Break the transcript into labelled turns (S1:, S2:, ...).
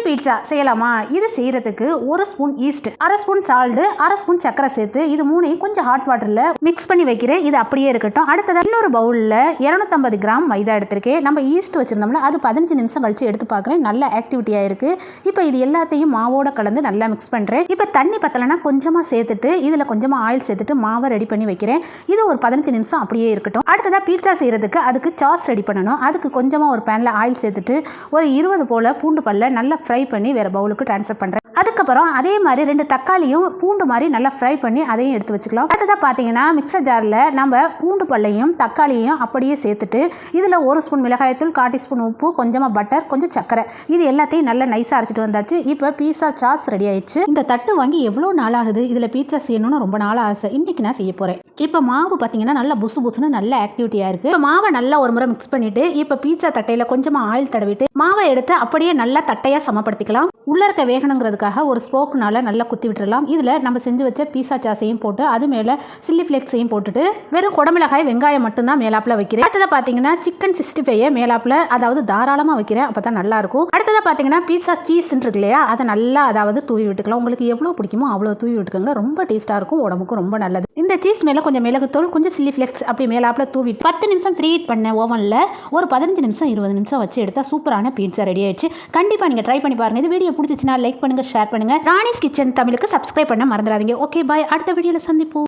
S1: Pizza செய்யலாமா? இது செய்யறதுக்கு 1 spoon east, 1/2 spoon salt, 1/2 spoon சக்கரை சேர்த்து இது மூணையும் கொஞ்சம் ஹாட் வாட்டர்ல மிக்ஸ் பண்ணி வைக்கிறேன். இது அப்படியே இருக்கட்டும். அடுத்தது இன்னொரு பவுல்ல 250 கிராம் மைதா எடுத்திருக்கேன். நம்ம ஈஸ்ட் வச்சிருந்தோம்னா அது 15 நிமிஷம் கழிச்சு எடுத்து பார்க்குறேன். நல்ல ஆக்டிவிட்டியா இருக்கு. இப்போ இது எல்லாத்தையும் மாவோட கலந்து நல்லா மிக்ஸ் பண்றேன். இப்போ தண்ணி பத்தலைன்னா கொஞ்சமா சேர்த்துட்டு இதுல கொஞ்சமா ஆயில் சேர்த்துட்டு மாவை ரெடி பண்ணி வைக்கிறேன். இது ஒரு 15 நிமிஷம் அப்படியே இருக்கட்டும். அடுத்ததா பீட்சா செய்யறதுக்கு அதுக்கு சாஸ் ரெடி பண்ணணும். அதுக்கு கொஞ்சமா ஒரு பேன்ல ஆயில் சேர்த்துட்டு ஒரு 20 போல பூண்டு பல்ல நல்லா ஃப்ரை பண்ணி வேற பவுலுக்கு ட்ரான்ஸ்ஃபர் பண்றேன். அதுக்கப்புறம் அதே மாதிரி 2 தக்காளியும் பூண்டு மாதிரி நல்லா ஃப்ரை பண்ணி அதையும் எடுத்து வச்சுக்கலாம். அடுத்ததாக பார்த்தீங்கன்னா மிக்சர் ஜாரில் நம்ம பூண்டு பல்லையும் தக்காளியையும் அப்படியே சேர்த்துட்டு இதில் 1 ஸ்பூன் மிளகாயத்தூள், 1/4 டீஸ்பூன் உப்பு, கொஞ்சமாக பட்டர், கொஞ்சம் சக்கரை, இது எல்லாத்தையும் நல்லா நைஸாக அரைச்சிட்டு வந்தாச்சு. இப்போ பீட்சா சாஸ் ரெடி ஆயிடுச்சு. இந்த தட்டு வாங்கி எவ்வளோ நாள் ஆகுது, இதில் பீட்சா செய்யணும்னு ரொம்ப நாள் ஆசை. இன்னைக்கு நான் செய்ய போகிறேன். இப்போ மாவு பார்த்தீங்கன்னா நல்லா புசு புசுன்னு நல்ல ஆக்டிவிட்டியாக இருக்குது. இப்போ மாவை நல்லா ஒரு முறை மிக்ஸ் பண்ணிட்டு இப்போ பீட்சா தட்டையில் கொஞ்சமாக ஆயில் தடவிட்டு மாவை எடுத்து அப்படியே நல்லா தட்டையாக சமப்படுத்திக்கலாம். உள்ள இருக்க வேகணுங்கிறதுக்காக ஒரு ஸ்போக்குனால நல்லா குத்தி விட்டுறலாம். இதில் நம்ம செஞ்சு வச்ச பீஸா சாஸையும் போட்டு அது மேலே சில்லி ஃப்ளேக்ஸையும் போட்டுட்டு வெறும் குடமிளகாய், வெங்காயம் மட்டும்தான் மேலாப்பில் வைக்கிறேன். அடுத்ததாக பார்த்தீங்கன்னா சிக்கன் 65 மேலாப்பில், அதாவது தாராளமாக வைக்கிறேன், அப்போ தான் நல்லா இருக்கும். அடுத்ததாக பார்த்தீங்கன்னா பீட்சா சீஸ் இருக்கு இல்லையா, அதை நல்லா அதாவது தூவி விட்டுக்கலாம். உங்களுக்கு எவ்வளோ பிடிக்குமோ அவ்வளோ தூவி விட்டுக்கோங்க. ரொம்ப டேஸ்ட்டாக இருக்கும், உடம்புக்கும் ரொம்ப நல்லது. இந்த சீஸ் மேலே கொஞ்சம் மிளகுத்தூள், கொஞ்சம் சில்லி ஃப்ளேக்ஸ் அப்படி மேலாப்பில் தூவி 10 நிமிஷம் ப்ரீ ஹீட் பண்ண ஓவனில் ஒரு 15 நிமிஷம் 20 நிமிஷம் வச்சு எடுத்தால் சூப்பரான பீட்சா ரெடி ஆயிடுச்சு. கண்டிப்பாக நீங்கள் ட்ரை பண்ணி பாருங்கள். இந்த வீடியோ பிடிச்சிச்சுன்னா லைக் பண்ணுங்கள், ஷேர் பண்ணுங்கள். ராணிஸ் கிச்சன் தமிழுக்கு சப்ஸ்கிரைப் பண்ண மறந்துடாதீங்க. Okay bye. அடுத்த வீடியோவில் சந்திப்போம்.